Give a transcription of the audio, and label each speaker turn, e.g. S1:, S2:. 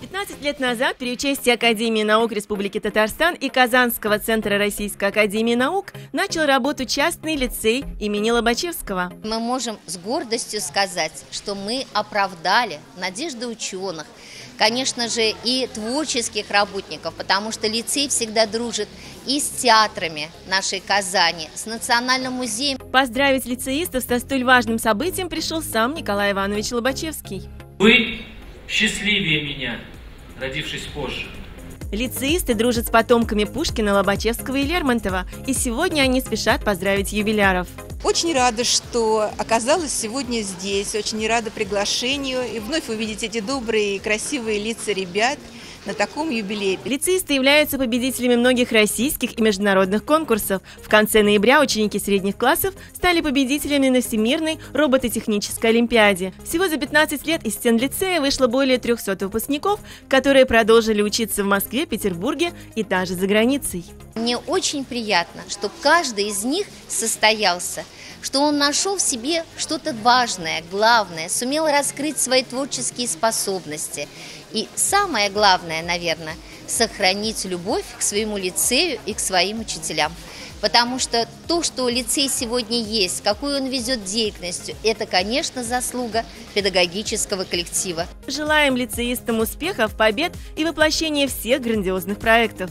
S1: 15 лет назад при участии Академии наук Республики Татарстан и Казанского центра Российской академии наук начал работу частный лицей имени Лобачевского.
S2: Мы можем с гордостью сказать, что мы оправдали надежды ученых, конечно же, и творческих работников, потому что лицей всегда дружит и с театрами нашей Казани, с Национальным музеем.
S1: Поздравить лицеистов со столь важным событием пришел сам Николай Иванович Лобачевский.
S3: Вы счастливее меня, родившись позже.
S1: Лицеисты дружат с потомками Пушкина, Лобачевского и Лермонтова, и сегодня они спешат поздравить юбиляров.
S4: Очень рада, что оказалась сегодня здесь, очень рада приглашению и вновь увидеть эти добрые и красивые лица ребят на таком юбилее.
S1: Лицеисты являются победителями многих российских и международных конкурсов. В конце ноября ученики средних классов стали победителями на Всемирной робототехнической олимпиаде. Всего за 15 лет из стен лицея вышло более 300 выпускников, которые продолжили учиться в Москве, Петербурге и даже за границей.
S2: Мне очень приятно, что каждый из них состоялся, что он нашел в себе что-то важное, главное, сумел раскрыть свои творческие способности. И самое главное, наверное, сохранить любовь к своему лицею и к своим учителям. Потому что то, что лицей сегодня есть, какую он ведет деятельность, это, конечно, заслуга педагогического коллектива.
S1: Желаем лицеистам успехов, побед и воплощения всех грандиозных проектов.